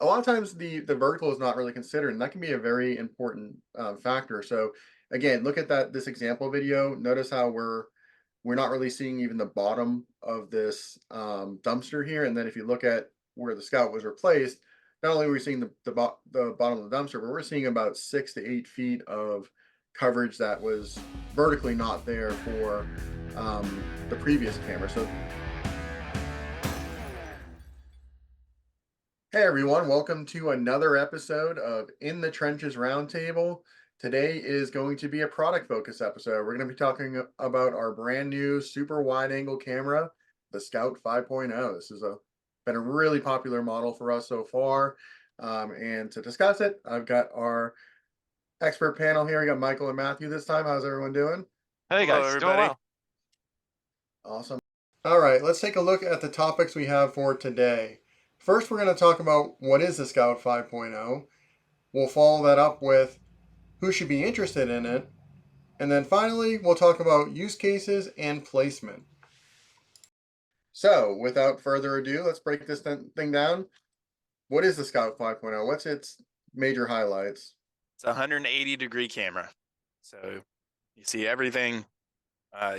a lot of times the vertical is not really considered, and that can be a very important factor. So again, look at this example video. Notice how we're not really seeing even the bottom of this dumpster here. And then if you look at where the Scout was replaced, not only are we seeing the bottom of the dumpster, but we're seeing about 6 to 8 feet of coverage that was vertically not there for the previous camera. So hey everyone, welcome to another episode of In the Trenches Roundtable. Today is going to be a product focus episode. We're going to be talking about our brand new super wide angle camera, the Scout 5.0. This has been a really popular model for us so far. And to discuss it, I've got our expert panel here. We got Michael and Matthew this time. How's everyone doing? Hey Hello, guys, doing everybody. well. Awesome. All right, let's take a look at the topics we have for today. First, we're going to talk about what is the Scout 5.0. We'll follow that up with who should be interested in it. And then finally, we'll talk about use cases and placement. So, without further ado, let's break this thing down. What is the Scout 5.0? What's its major highlights? It's a 180-degree camera. So you see everything.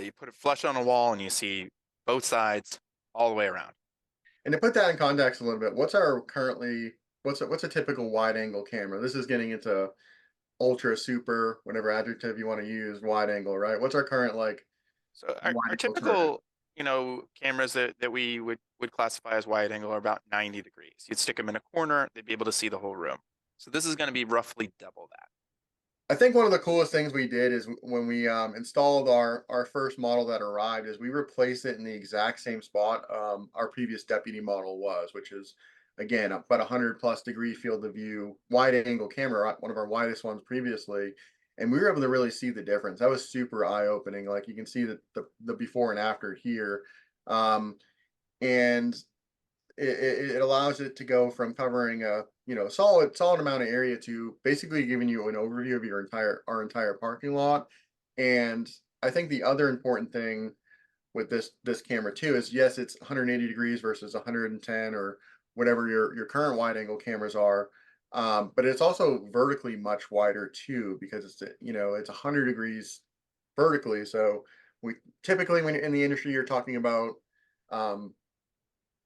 You put it flush on a wall and you see both sides all the way around. And to put that in context a little bit, what's a typical wide angle camera? This is getting into ultra, super, whatever adjective you want to use, wide angle, right? What's our current like So our wide angle alternative? typical, cameras that we would classify as wide angle are about 90 degrees. You'd stick them in a corner, they'd be able to see the whole room. So this is going to be roughly double that. I think one of the coolest things we did is when we installed our first model that arrived is we replaced it in the exact same spot our previous deputy model was, which is again about 100+ degree field of view wide angle camera, one of our widest ones previously, and we were able to really see the difference. That was super eye opening. Like you can see the before and after here, and it allows it to go from covering a solid amount of area to basically giving you an overview of our entire parking lot. And I think the other important thing with this camera too is yes, it's 180 degrees versus 110 or whatever your current wide angle cameras are. But it's also vertically much wider too because it's 100 degrees vertically. So we typically when in the industry you're talking about um,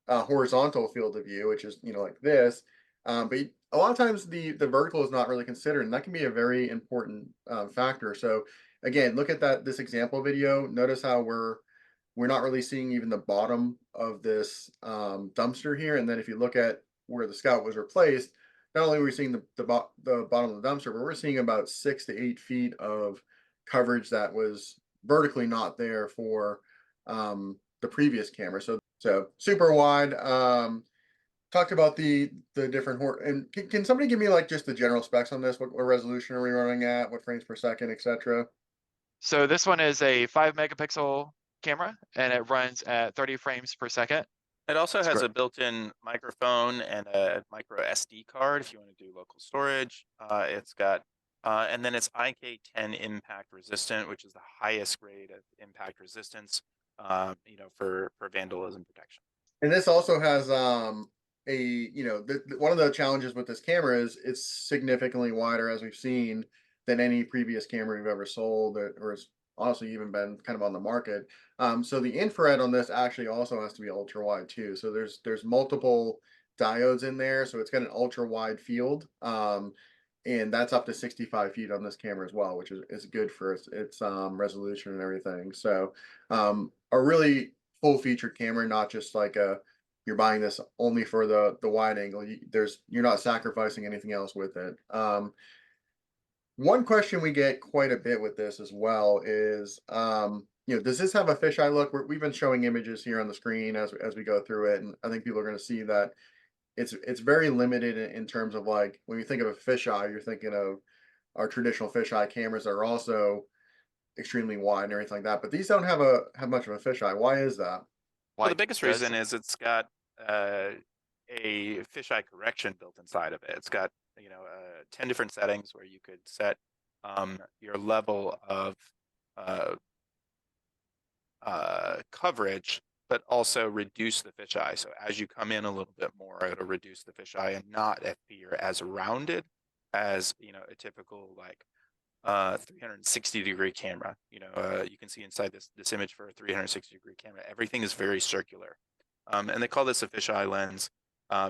horizontal field of view, which is like this. But a lot of times the vertical is not really considered, and that can be a very important factor. So again, look at this example video. Notice how we're not really seeing even the bottom of this dumpster here. And then if you look at where the Scout was replaced, not only are we seeing the bottom of the dumpster, but we're seeing about 6 to 8 feet of coverage that was vertically not there for the previous camera. So super wide. Talked about the different and can somebody give me like just the general specs on this? What resolution are we running at? What frames per second, etc. So this one is a 5 megapixel camera and it runs at 30 frames per second. It also It's has great. a built-in microphone and a micro SD card if you want to do local storage. It's got, and then it's IK10 impact resistant, which is the highest grade of impact resistance, for vandalism protection. And this also has one of the challenges with this camera is it's significantly wider as we've seen than any previous camera we've ever sold or has honestly even been kind of on the market. So the infrared on this actually also has to be ultra wide too. So there's multiple diodes in there, so it's got an ultra wide field. And that's up to 65 feet on this camera as well, which is good for its resolution and everything. So a really full featured camera, not just like you're buying this only for the wide angle. You're not sacrificing anything else with it. One question we get quite a bit with this as well is, does this have a fisheye look? We've been showing images here on the screen as we go through it, and I think people are going to see that it's very limited in terms of like when you think of a fisheye, you're thinking of our traditional fisheye cameras that are also extremely wide and everything like that. But these don't have much of a fisheye. Why is that? Well, the Like biggest does reason is it's got uh, a fisheye correction built inside of it. It's got 10 different settings where you could set your level of uh, coverage, but also reduce the fisheye. So as you come in a little bit more, it'll reduce the fisheye and not appear as rounded as, you know, a typical like 360-degree camera. You know, you can see inside this image for a 360-degree camera, everything is very circular. And they call this a fisheye lens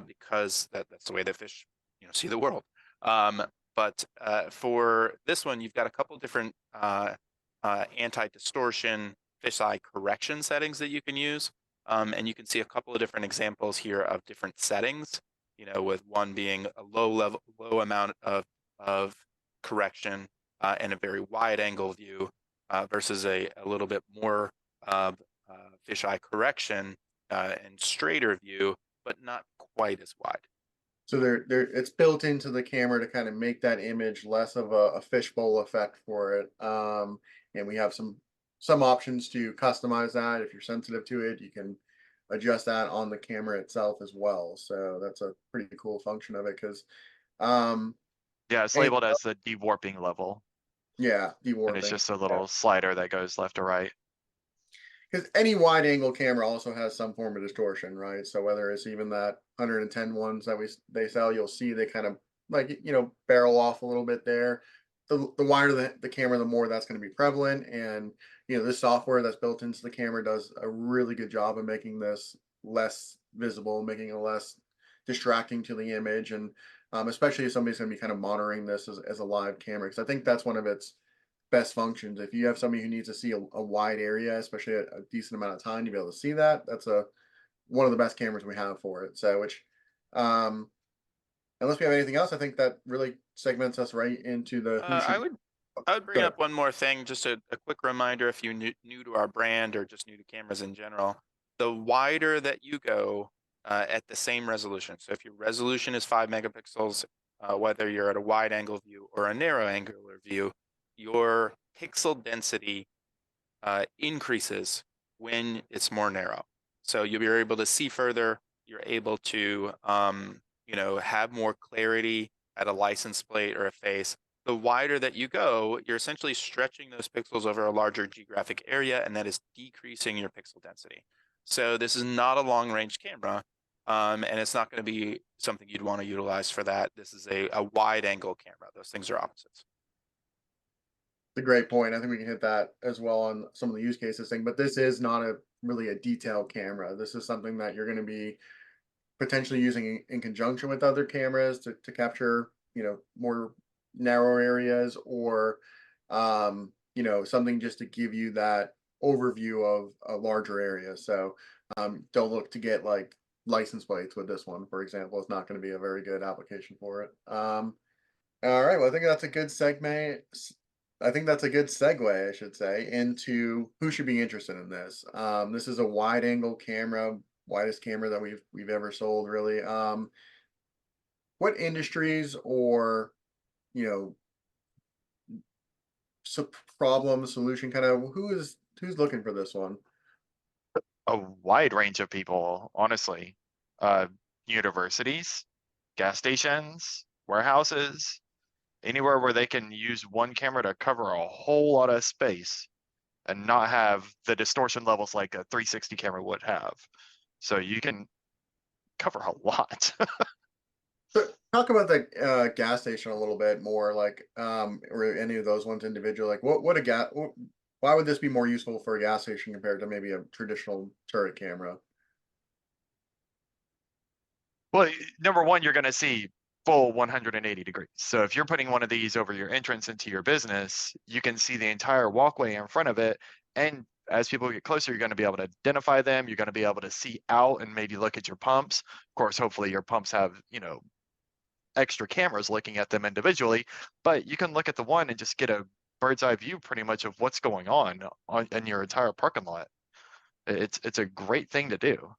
because that's the way the fish, you know, see the world. But for this one, you've got a couple different anti-distortion fisheye correction settings that you can use. And you can see a couple of different examples here of different settings, you know, with one being a low amount of correction and a very wide angle view versus a little bit more fisheye correction and straighter view, but not quite as wide. So it's built into the camera to kind of make that image less of a fishbowl effect for it. And we have some options to customize that. If you're sensitive to it, you can adjust that on the camera itself as well. So that's a pretty cool function of it because Yeah, it's labeled as the dewarping level, yeah, and it's dewarping. just a little slider that goes left to right. Because any wide angle camera also has some form of distortion, right? So whether it's even that 110 ones that they sell, you'll see they kind of like barrel off a little bit there. The wider the camera, the more that's going to be prevalent. And this software that's built into the camera does a really good job of making this less visible, making it less distracting to the image, and especially if somebody's going to be kind of monitoring this as a live camera, because I think that's one of its best functions. If you have somebody who needs to see a wide area, especially a decent amount of time to be able to see that, that's one of the best cameras we have for it. So, which, unless we have anything else, I think that really segments us right into the who should. I would bring up one more thing, just a quick reminder if you new to our brand or just new to cameras in general. The wider that you go at the same resolution. So if your resolution is 5 megapixels, whether you're at a wide angle view or a narrow angular view, your pixel density increases when it's more narrow. So you'll be able to see further. You're able to, have more clarity at a license plate or a face. The wider that you go, you're essentially stretching those pixels over a larger geographic area, and that is decreasing your pixel density. So this is not a long-range camera, and it's not going to be something you'd want to utilize for that. This is a wide-angle camera. Those things are opposites. A great point. I think we can hit that as well on some of the use cases thing, but this is not really a detailed camera. This is something that you're going to be potentially using in conjunction with other cameras to capture, more narrow areas, or, something just to give you that overview of a larger area. So don't look to get like license plates with this one, for example. It's not going to be a very good application for it. All right. Well, I think that's a good segment. I think that's a good segue, I should say, into who should be interested in this. This is a wide angle camera, widest camera that we've ever sold, really. What industries or you know problem solution kind of who's looking for this one? A wide range of people, honestly. Universities, gas stations, warehouses, anywhere where they can use one camera to cover a whole lot of space and not have the distortion levels like a 360 camera would have. So you can cover a lot. So talk about the gas station a little bit more, like or any of those ones individual. Like what a gas. Why would this be more useful for a gas station compared to maybe a traditional turret camera? Well, number one, you're going to see full 180 degrees. So if you're putting one of these over your entrance into your business, you can see the entire walkway in front of it. And as people get closer, you're going to be able to identify them. You're going to be able to see out and maybe look at your pumps. Of course, hopefully your pumps have, extra cameras looking at them individually, but you can look at the one and just get a bird's eye view pretty much of what's going on in your entire parking lot. It's a great thing to do.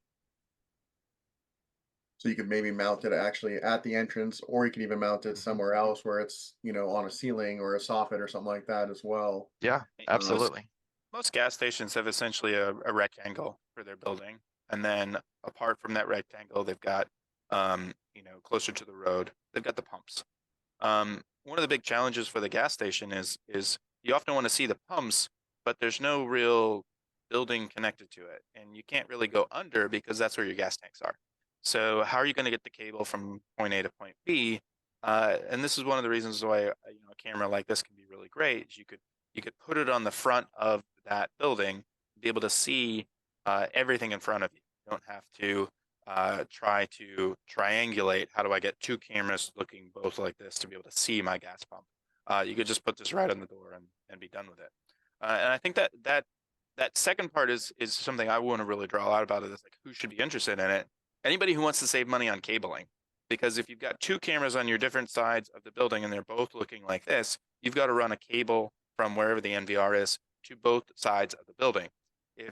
So you could maybe mount it actually at the entrance, or you could even mount it somewhere else where it's on a ceiling or a soffit or something like that as well. Yeah, absolutely. Most gas stations have essentially a rectangle for their building, and then apart from that rectangle, they've got closer to the road, they've got the pumps. One of the big challenges for the gas station is you often want to see the pumps, but there's no real building connected to it, and you can't really go under because that's where your gas tanks are. So how are you going to get the cable from point A to point B? And this is one of the reasons why a camera like this can be really great. Is you could put it on the front of that building, be able to see everything in front of you. You don't have to try to triangulate. How do I get two cameras looking both like this to be able to see my gas pump? You could just put this right on the door and be done with it. And I think that second part is something I want to really draw out about it. Is like who should be interested in it. Anybody who wants to save money on cabling, because if you've got two cameras on your different sides of the building and they're both looking like this, you've got to run a cable from wherever the NVR is to both sides of the building. If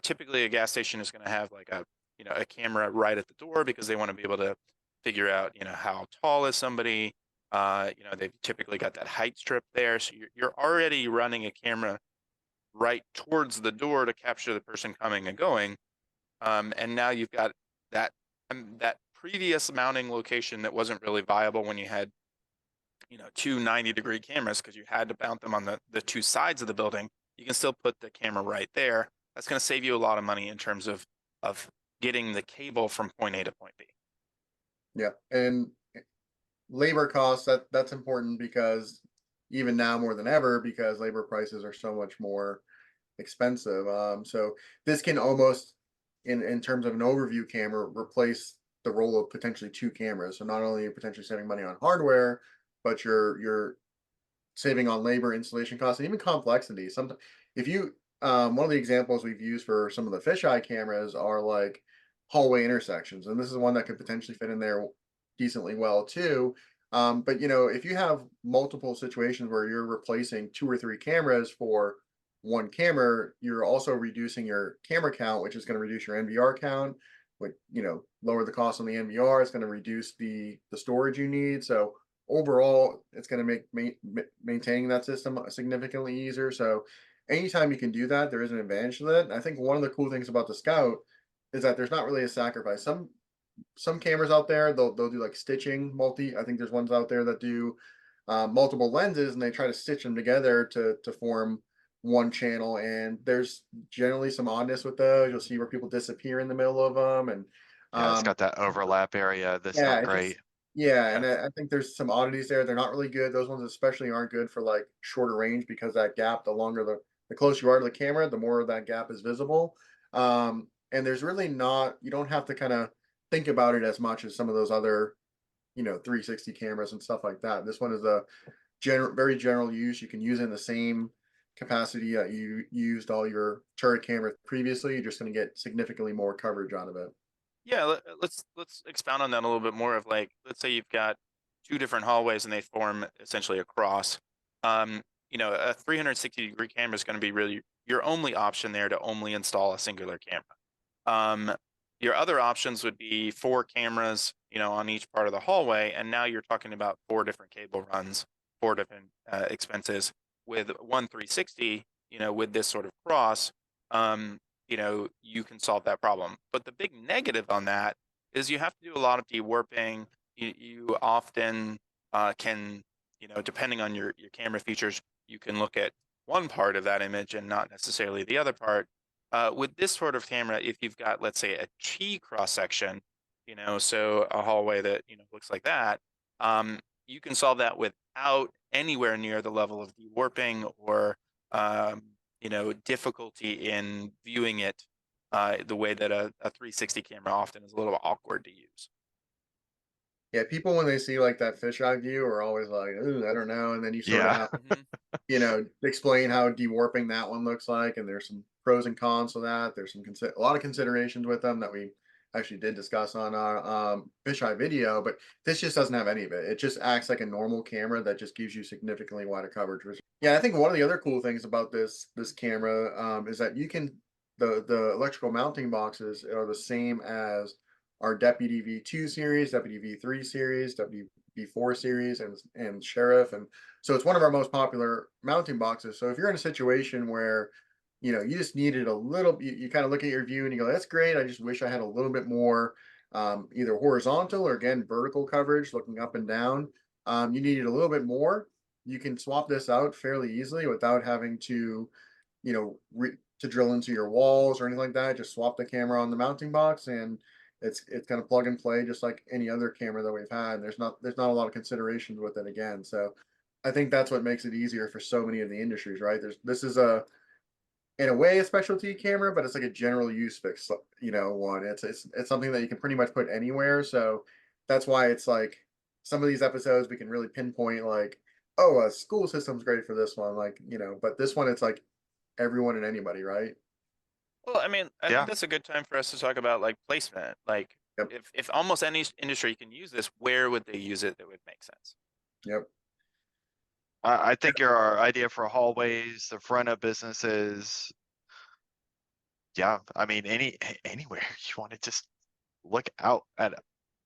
typically a gas station is going to have like a camera right at the door because they want to be able to figure out how tall is somebody. They've typically got that height strip there, so you're already running a camera right towards the door to capture the person coming and going. And now you've got that previous mounting location that wasn't really viable when you had two 90-degree cameras because you had to mount them on the two sides of the building. You can still put the camera right there. That's going to save you a lot of money in terms of getting the cable from point A to point B. Yeah, and labor costs, that's important because even now more than ever, because labor prices are so much more expensive. So this can almost, in terms of an overview camera, replace the role of potentially two cameras. So not only are you potentially saving money on hardware, but you're saving on labor, installation costs, and even complexity. Sometimes, if you one of the examples we've used for some of the fisheye cameras are like hallway intersections, and this is one that could potentially fit in there decently well too. But if you have multiple situations where you're replacing two or three cameras for one camera, you're also reducing your camera count, which is going to reduce your NVR count, which lower the cost on the NVR. It's going to reduce the storage you need. So overall, it's going to make maintaining that system significantly easier. So anytime you can do that, there is an advantage to that. And I think one of the cool things about the Scout is that there's not really a sacrifice. Some cameras out there, they'll do like stitching multi. I think there's ones out there that do multiple lenses, and they try to stitch them together to form one channel. And there's generally some oddness with those. You'll see where people disappear in the middle of them, and Yeah, it's um, got that overlap area that's yeah, not it just great. yeah, Yeah. and I think there's some oddities there. They're not really good. Those ones especially aren't good for like shorter range because that gap, the longer the closer you are to the camera, the more that gap is visible. And there's really not, you don't have to kind of think about it as much as some of those other 360 cameras and stuff like that. This one is a very general use. You can use it in the same capacity that you used all your turret cameras previously. You're just going to get significantly more coverage out of it. Yeah, let's expound on that a little bit more. Of like, let's say you've got two different hallways and they form essentially a cross. A 360-degree camera is going to be really your only option there to only install a singular camera. Your other options would be four cameras, on each part of the hallway, and now you're talking about four different cable runs, four different expenses. With one 360, with this sort of cross, you can solve that problem. But the big negative on that is you have to do a lot of dewarping. You often can, depending on your camera features, you can look at one part of that image and not necessarily the other part. With this sort of camera, if you've got, let's say, a T cross section, so a hallway that looks like that, you can solve that without anywhere near the level of dewarping or difficulty in viewing it the way that a 360 camera often is a little awkward to use. Yeah, people when they see like that fisheye view are always like, "Ooh, I don't know," and then you sort of Yeah. have explain how dewarping that one looks like, and there's some pros and cons to that. There's a lot of considerations with them that we actually did discuss on our fisheye video, but this just doesn't have any of it. It just acts like a normal camera that just gives you significantly wider coverage. Yeah, I think one of the other cool things about this camera is that you can the electrical mounting boxes are the same as our Deputy V2 series, Deputy V3 series, Deputy V4 series, and Sheriff, and so it's one of our most popular mounting boxes. So if you're in a situation where you just needed a little, you kind of look at your view and you go, "That's great. I just wish I had a little bit more, either horizontal or again vertical coverage, looking up and down." You needed a little bit more. You can swap this out fairly easily without having to, to drill into your walls or anything like that. Just swap the camera on the mounting box, and it's kind of plug and play, just like any other camera that we've had. There's not a lot of considerations with it again. So I think that's what makes it easier for so many of the industries, right? This is a in a way a specialty camera, but it's like a general use fix, one. It's something that you can pretty much put anywhere. So that's why it's like some of these episodes we can really pinpoint like, oh, a school system's great for this one, like, but this one it's like everyone and anybody, right? Well, I mean, I think Yeah. that's a good time for us to talk about like placement. Like, Yep. if almost any industry can use this, where would they use it that would make sense? Yep. I think your idea for hallways, the front of businesses, yeah, I mean, anywhere you want to just look out at a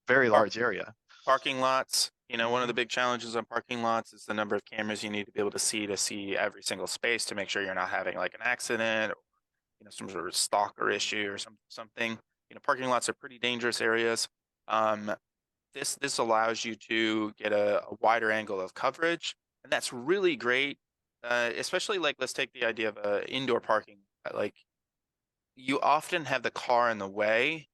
very Park, large area. parking lots. One of the Mhm. big challenges on parking lots is the number of cameras you need to be able to see every single space to make sure you're not having like an accident, or, some sort of stalker issue or something. Parking lots are pretty dangerous areas. Um, this allows you to get a wider angle of coverage, and that's really great. Especially like, let's take the idea of indoor parking. Like, you often have the car in the way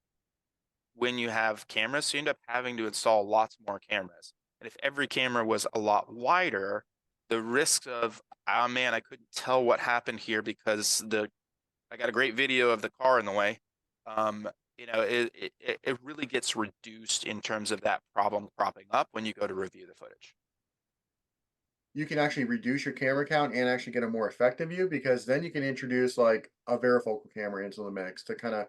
when you have cameras, so you end up having to install lots more cameras. And if every camera was a lot wider, the risk of, oh man, I couldn't tell what happened here because I got a great video of the car in the way. Um, it really gets reduced in terms of that problem cropping up when you go to review the footage. You can actually reduce your camera count and actually get a more effective view, because then you can introduce like a varifocal camera into the mix to kind of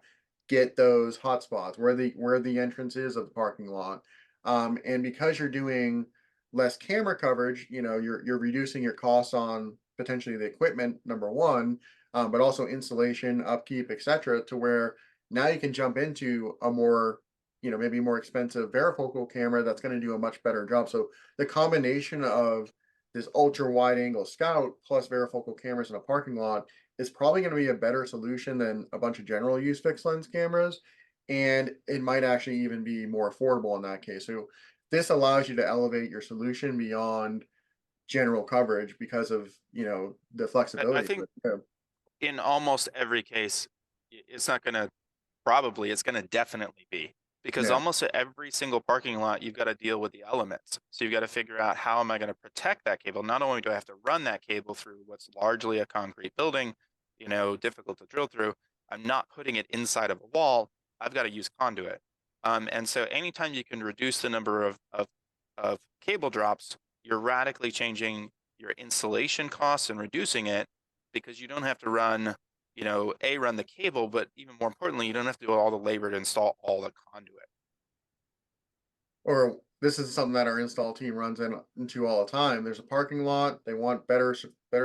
get those hot spots where the entrance is of the parking lot. And because you're doing less camera coverage, you're reducing your costs on potentially the equipment, number one, but also installation, upkeep, etc. To where now you can jump into a more, maybe more expensive varifocal camera that's going to do a much better job. So the combination of this ultra wide angle scout plus varifocal cameras in a parking lot is probably going to be a better solution than a bunch of general use fixed lens cameras. And it might actually even be more affordable in that case. So this allows you to elevate your solution beyond general coverage because of, the I flexibility. think Yeah. in almost every case, it's not going to probably, it's going to definitely be, because Yeah. almost at every single parking lot, you've got to deal with the elements. So you've got to figure out, how am I going to protect that cable? Not only do I have to run that cable through what's largely a concrete building, difficult to drill through, I'm not putting it inside of a wall. I've got to use conduit. And so anytime you can reduce the number of cable drops, you're radically changing your installation costs and reducing it, because you don't have to run the cable, but even more importantly, you don't have to do all the labor to install all the conduit. Or this is something that our install team runs into all the time. There's a parking lot. They want better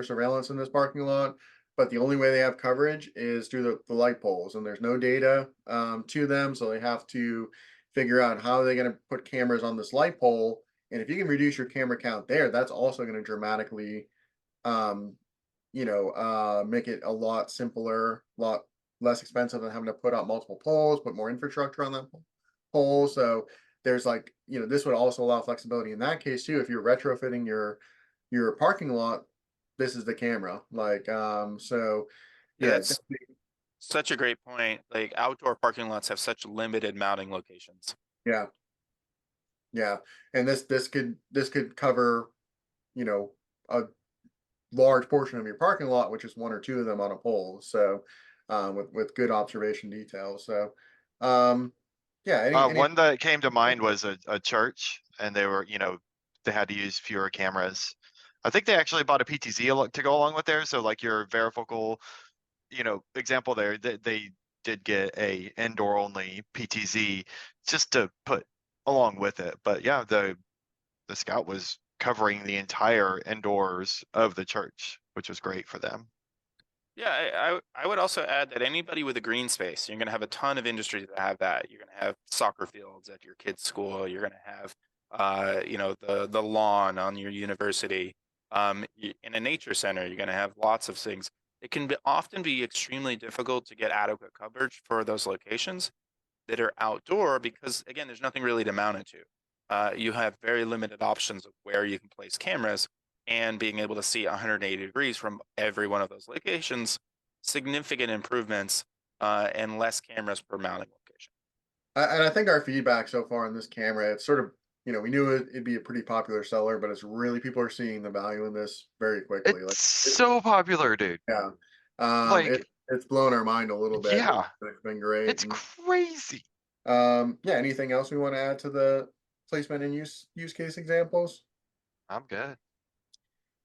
surveillance in this parking lot, but the only way they have coverage is through the light poles, and there's no data to them, so they have to figure out how they're going to put cameras on this light pole. And if you can reduce your camera count there, that's also going to dramatically um, make it a lot simpler, a lot less expensive than having to put out multiple poles, put more infrastructure on that pole. So there's like, this would also allow flexibility in that case too. If you're retrofitting your parking lot, this is the camera. Like, so Yeah, yeah, that's such a great point. Like, outdoor parking lots have such limited mounting locations. yeah, yeah. And this could cover, a large portion of your parking lot, which is one or two of them on a pole. So with good observation details. So um yeah, any One that came to mind was a church, and they were, they had to use fewer cameras. I think they actually bought a PTZ to go along with there. So like your varifocal, example there, they did get a indoor only PTZ just to put along with it. But yeah, the Scout was covering the entire indoors of the church, which was great for them. Yeah, I would also add that anybody with a green space, you're going to have a ton of industries that have that. You're going to have soccer fields at your kid's school. You're going to have, the lawn on your university. In a nature center, you're going to have lots of things. It can often be extremely difficult to get adequate coverage for those locations that are outdoor, because again, there's nothing really to mount it to. You have very limited options of where you can place cameras, and being able to see 180 degrees from every one of those locations significant improvements and less cameras per mounting location. And I think our feedback so far on this camera, it's sort of, we knew it'd be a pretty popular seller, but it's really people are seeing the value in this very quickly. It's Like, so popular, dude. yeah, Like, it's blown our mind a little bit. yeah, It's been great. it's And crazy. yeah, anything else we want to add to the placement and use case examples? I'm good.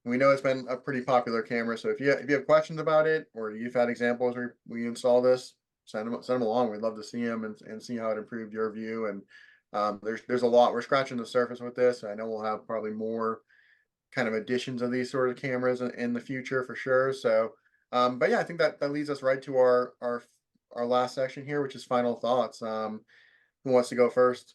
We know it's been a pretty popular camera, so if you have questions about it or you've had examples where we install this, send them along. We'd love to see them and see how it improved your view. And there's a lot. We're scratching the surface with this. I know we'll have probably more kind of additions of these sort of cameras in the future for sure. So, but yeah, I think that leads us right to our last section here, which is final thoughts. Who wants to go first?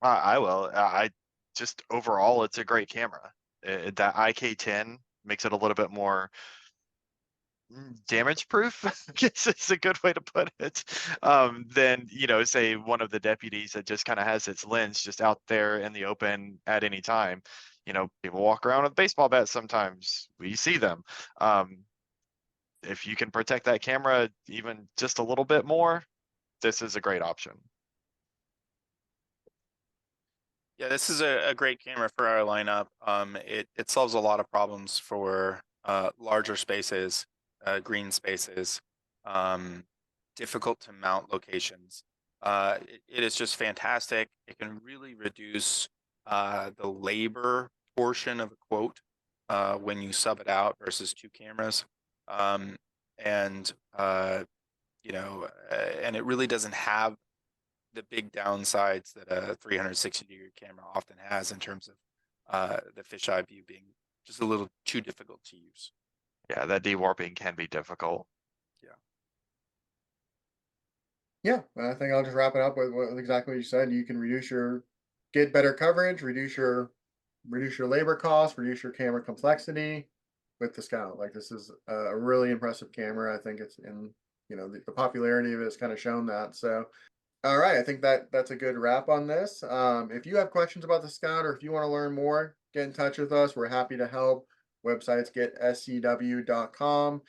I will. I just overall, it's a great camera. That IK10 makes it a little bit more damage proof, I guess is a good way to put it. Than, say one of the deputies that just kind of has its lens just out there in the open at any time. People walk around with baseball bats sometimes. We see them. If you can protect that camera even just a little bit more, this is a great option. Yeah, this is a great camera for our lineup. It solves a lot of problems for larger spaces, green spaces, difficult to mount locations. It is just fantastic. It can really reduce the labor portion of a quote when you sub it out versus two cameras. And and it really doesn't have the big downsides that a 360-degree camera often has in terms of the fisheye view being just a little too difficult to use. Yeah, that dewarping can be difficult. Yeah, I think I'll just wrap it up with exactly what you said. You can get better coverage, reduce your labor costs, reduce your camera complexity with the Scout. Like, this is a really impressive camera. I think it's the popularity of it has kind of shown that. So, all right, I think that's a good wrap on this. If you have questions about the Scout or if you want to learn more, get in touch with us. We're happy to help. Websites getscw.com.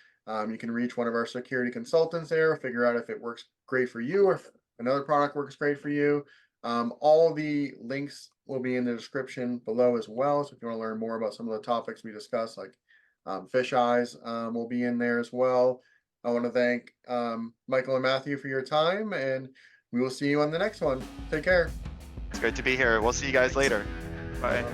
You can reach one of our security consultants there, figure out if it works great for you or if another product works great for you. All the links will be in the description below as well. So if you want to learn more about some of the topics we discussed, like fish eyes, will be in there as well. I want to thank Michael and Matthew for your time, and we will see you on the next one. Take care. It's great to be here. We'll see you guys Thanks. later. Bye.